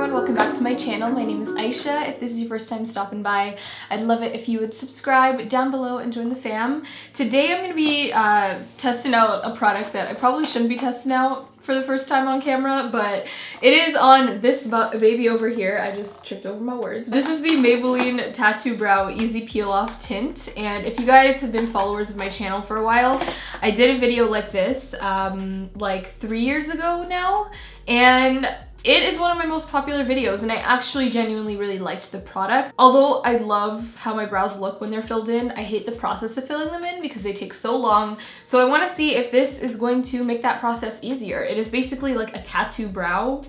everyone, welcome back to my channel. My name is Aisha. If this is your first time stopping by, I'd love it if you would subscribe down below and join the fam. Today I'm going to be testing out a product that I probably shouldn't be testing out for the first time on camera, but it is on this baby over here. I just tripped over my words. This is the Maybelline Tattoo Brow Easy Peel Off Tint, and if you guys have been followers of my channel for a while, I did a video like this like 3 years ago now, and it is one of my most popular videos, and I actually genuinely really liked the product. Although I love how my brows look when they're filled in, I hate the process of filling them in because they take so long. So I want to see if this is going to make that process easier. It is basically like a tattoo brow,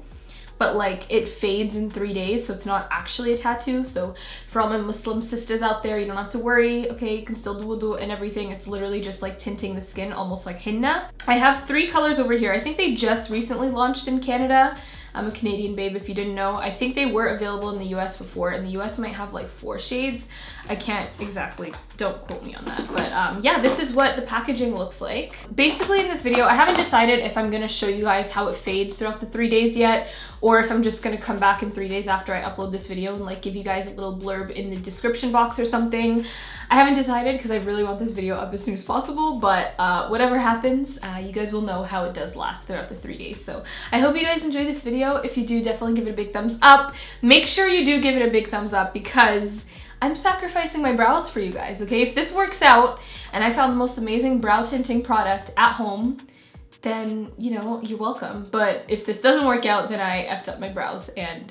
but like it fades in 3 days, so it's not actually a tattoo. So for all my Muslim sisters out there, you don't have to worry, okay, you can still do wudu and everything. It's literally just like tinting the skin, almost like henna. I have 3 colors over here. I think they just recently launched in Canada. I'm a Canadian babe, if you didn't know. I think they were available in the US before, and the US might have like 4 shades. I can't exactly, don't quote me on that. But yeah, this is what the packaging looks like. Basically in this video, I haven't decided if I'm gonna show you guys how it fades throughout the 3 days yet, or if I'm just gonna come back in 3 days after I upload this video and like give you guys a little blurb in the description box or something. I haven't decided because I really want this video up as soon as possible, but whatever happens, you guys will know how it does last throughout the 3 days. So I hope you guys enjoy this video. If you do, definitely give it a big thumbs up. Make sure you do give it a big thumbs up because I'm sacrificing my brows for you guys, okay? If this works out and I found the most amazing brow tinting product at home, then, you know, you're welcome. But if this doesn't work out, then I effed up my brows, and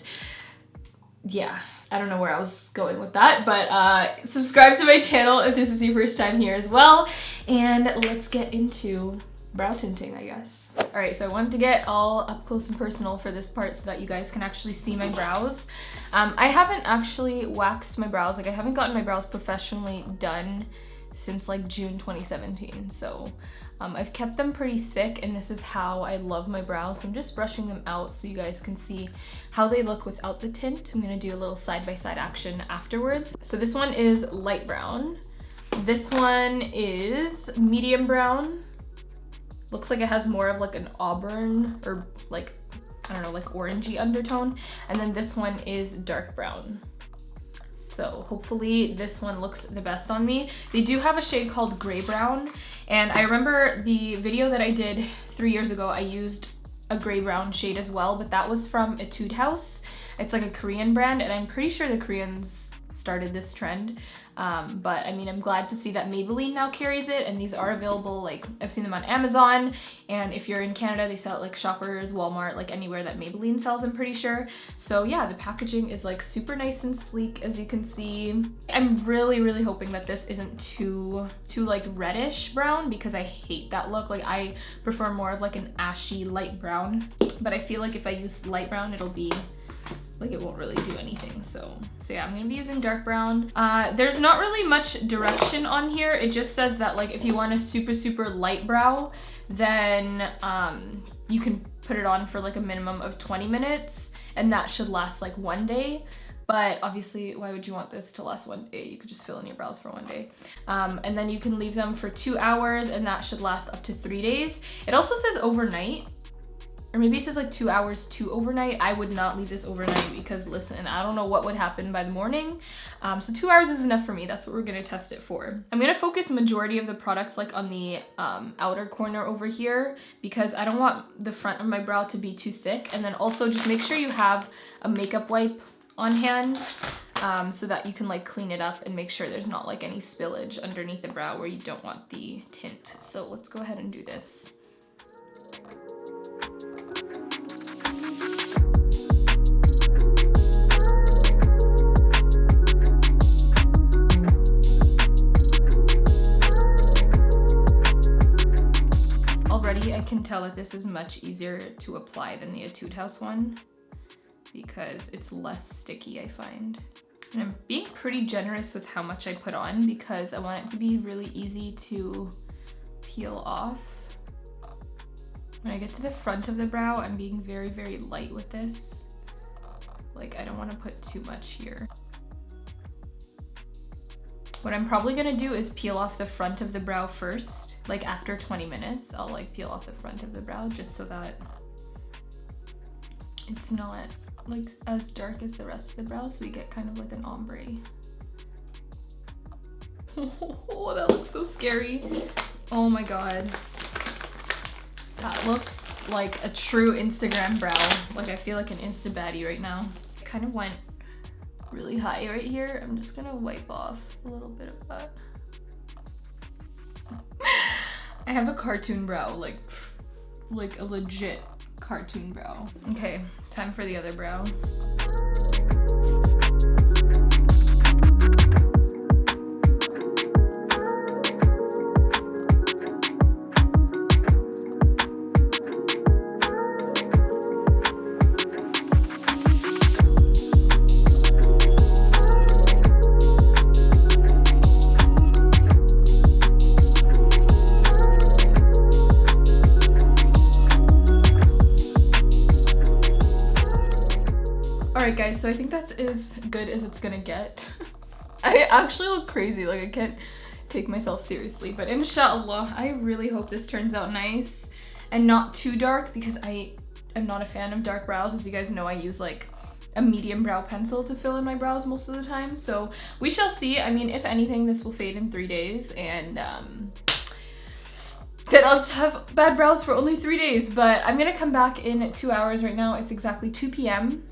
yeah. I don't know where I was going with that, but subscribe to my channel if this is your first time here as well, and let's get into brow tinting, I guess. All right, so I wanted to get all up close and personal for this part so that you guys can actually see my brows. I haven't actually waxed my brows, like I haven't gotten my brows professionally done since like June 2017, so I've kept them pretty thick, and this is how I love my brows. So I'm just brushing them out so you guys can see how they look without the tint. I'm gonna do a little side-by-side action afterwards. So this one is light brown. This one is medium brown. Looks like it has more of like an auburn or like, I don't know, like orangey undertone. And then this one is dark brown. So hopefully this one looks the best on me. They do have a shade called gray brown, and I remember the video that I did 3 years ago, I used a gray brown shade as well, but that was from Etude House. It's like a Korean brand, and I'm pretty sure the Koreans started this trend. But I mean, I'm glad to see that Maybelline now carries it, and these are available, like I've seen them on Amazon, and if you're in Canada, they sell it like Shoppers, Walmart, like anywhere that Maybelline sells, I'm pretty sure. So yeah, the packaging is like super nice and sleek, as you can see. I'm really hoping that this isn't too like reddish brown, because I hate that look. Like I prefer more of like an ashy light brown, but I feel like if I use light brown, it'll be like it won't really do anything. So yeah, I'm gonna be using dark brown. There's not really much direction on here. It just says that like if you want a super light brow, then you can put it on for like a minimum of 20 minutes, and that should last like 1 day. But obviously, why would you want this to last 1 day? You could just fill in your brows for 1 day. And then you can leave them for 2 hours, and that should last up to 3 days. It also says overnight, or maybe it says like 2 hours to overnight. I would not leave this overnight because listen, I don't know what would happen by the morning. So 2 hours is enough for me. That's what we're gonna test it for. I'm gonna focus majority of the product like on the outer corner over here, because I don't want the front of my brow to be too thick. And then also just make sure you have a makeup wipe on hand so that you can like clean it up and make sure there's not like any spillage underneath the brow where you don't want the tint. So let's go ahead and do this. Already I can tell that this is much easier to apply than the Etude House one, because it's less sticky, I find. And I'm being pretty generous with how much I put on because I want it to be really easy to peel off. When I get to the front of the brow, I'm being very light with this. Like I don't want to put too much here. What I'm probably gonna do is peel off the front of the brow first. Like after 20 minutes, I'll like peel off the front of the brow just so that it's not like as dark as the rest of the brow, so we get kind of like an ombre. Oh, that looks so scary. Oh my god. That looks like a true Instagram brow. Like I feel like an Insta baddie right now. It kind of went really high right here. I'm just gonna wipe off a little bit of that. I have a cartoon brow, like a legit cartoon brow. Okay, time for the other brow. Alright guys, so I think that's as good as it's gonna get. I actually look crazy, like I can't take myself seriously, but inshallah, I really hope this turns out nice and not too dark because I am not a fan of dark brows. As you guys know, I use like a medium brow pencil to fill in my brows most of the time, so we shall see. I mean, if anything, this will fade in 3 days, and then I'll just have bad brows for only 3 days, but I'm gonna come back in 2 hours. Right now, it's exactly 2 p.m.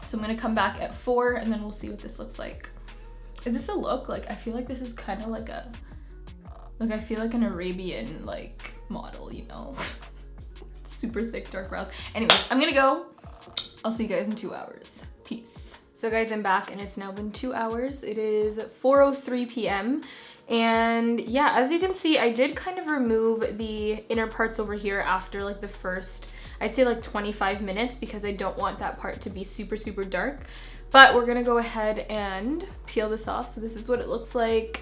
So I'm gonna come back at 4 and then we'll see what this looks like. Is this a look? Like, I feel like this is kind of like a, like I feel like an Arabian like model, you know? Super thick dark brows. Anyways, I'm gonna go. I'll see you guys in 2 hours. Peace. So guys, I'm back and it's now been 2 hours. It is 4:03 p.m. And yeah, as you can see, I did kind of remove the inner parts over here after like the first, I'd say like 25 minutes, because I don't want that part to be super, super dark. But we're gonna go ahead and peel this off. So this is what it looks like.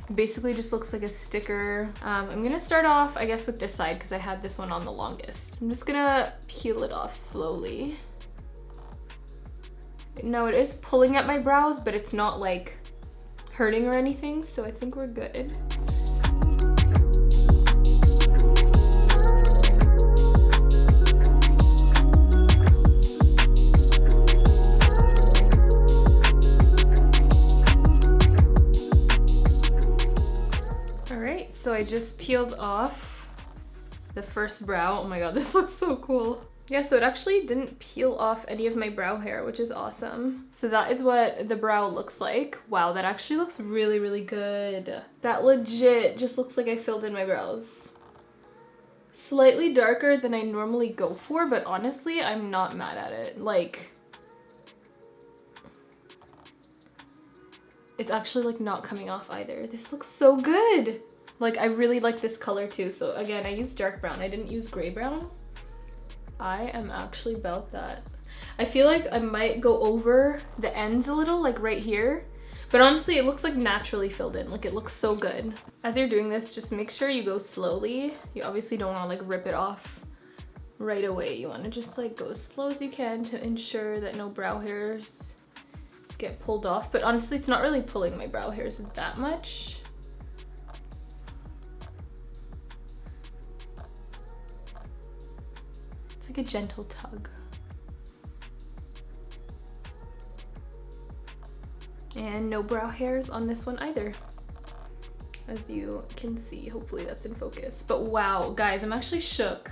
It basically just looks like a sticker. I'm gonna start off, I guess, with this side because I had this one on the longest. I'm just gonna peel it off slowly. No, it is pulling at my brows, but it's not like hurting or anything, so I think we're good. Alright, so I just peeled off the first brow. Oh my god, this looks so cool. Yeah, so it actually didn't peel off any of my brow hair, which is awesome. So that is what the brow looks like. Wow, that actually looks really, really good. That legit just looks like I filled in my brows. Slightly darker than I normally go for, but honestly, I'm not mad at it. Like, it's actually like not coming off either. This looks so good. Like, I really like this color too. So again, I used dark brown. I didn't use gray brown. I am actually about that. I feel like I might go over the ends a little, like right here. But honestly, it looks like naturally filled in. Like, it looks so good. As you're doing this, just make sure you go slowly. You obviously don't want to like rip it off right away. You want to just like go as slow as you can to ensure that no brow hairs get pulled off. But honestly, it's not really pulling my brow hairs that much. Like a gentle tug. And no brow hairs on this one either, as you can see. Hopefully that's in focus. But wow, guys, I'm actually shook.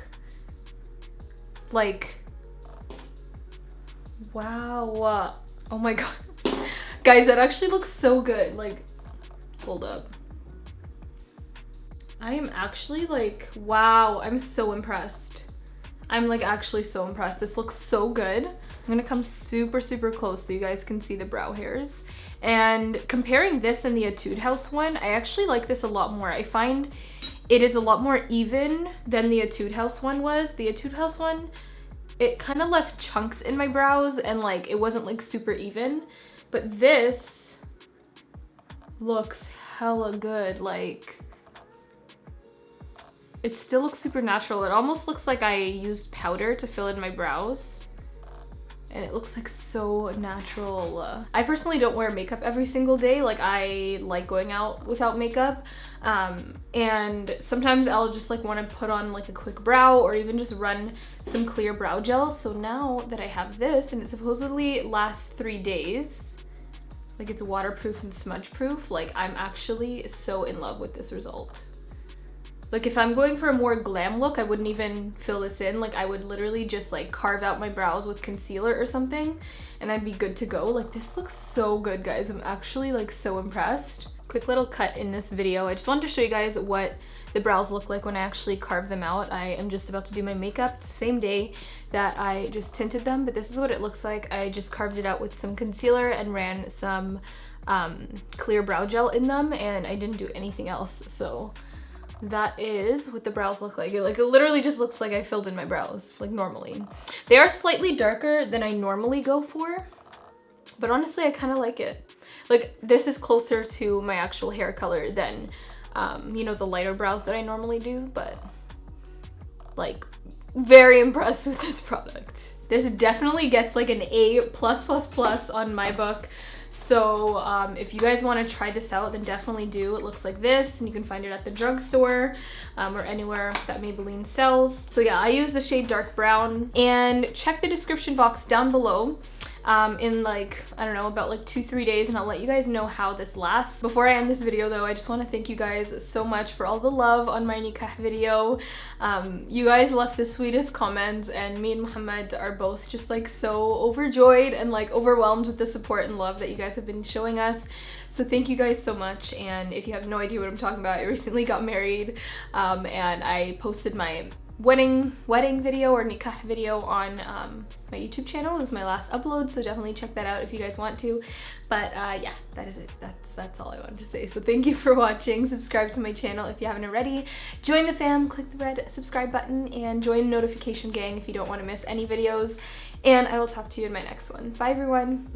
Like, wow. Oh my god. Guys, that actually looks so good. Like, hold up. I am actually like, wow, I'm so impressed. I'm like actually so impressed. This looks so good. I'm gonna come super, super close so you guys can see the brow hairs. And comparing this and the Etude House one, I actually like this a lot more. I find it is a lot more even than the Etude House one was. The Etude House one, it kind of left chunks in my brows and like it wasn't like super even. But this looks hella good. Like, it still looks super natural. It almost looks like I used powder to fill in my brows. and it looks like so natural. I personally don't wear makeup every single day. Like, I like going out without makeup. And sometimes I'll just like want to put on like a quick brow or even just run some clear brow gel. So now that I have this, and it supposedly lasts 3 days, like it's waterproof and smudge proof, like I'm actually so in love with this result. Like if I'm going for a more glam look, I wouldn't even fill this in. Like I would literally just like carve out my brows with concealer or something and I'd be good to go. Like this looks so good, guys. I'm actually like so impressed. Quick little cut in this video. I just wanted to show you guys what the brows look like when I actually carve them out. I am just about to do my makeup. It's the same day that I just tinted them, but this is what it looks like. I just carved it out with some concealer and ran some clear brow gel in them, and I didn't do anything else. So that is what the brows look like. It literally just looks like I filled in my brows like normally. They are slightly darker than I normally go for, but honestly I kind of like it. Like this is closer to my actual hair color than you know, the lighter brows that I normally do, but like very impressed with this product. This definitely gets like an A+++ on my book. So if you guys want to try this out, then definitely do. It looks like this, and you can find it at the drugstore or anywhere that Maybelline sells. So yeah, I use the shade dark brown, and check the description box down below in like, I don't know, about like 2-3 days, and I'll let you guys know how this lasts. Before I end this video though, I just want to thank you guys so much for all the love on my nikah video. You guys left the sweetest comments, and me and Muhammad are both just like so overjoyed and like overwhelmed with the support and love that you guys have been showing us. So thank you guys so much. And if you have no idea what I'm talking about, I recently got married, and I posted my wedding video or nikah video on my YouTube channel. It was my last upload, so definitely check that out if you guys want to. But yeah, that is it. That's all I wanted to say. So thank you for watching. Subscribe to my channel if you haven't already. Join the fam, click the red subscribe button, and join the notification gang if you don't want to miss any videos. And I will talk to you in my next one. Bye everyone.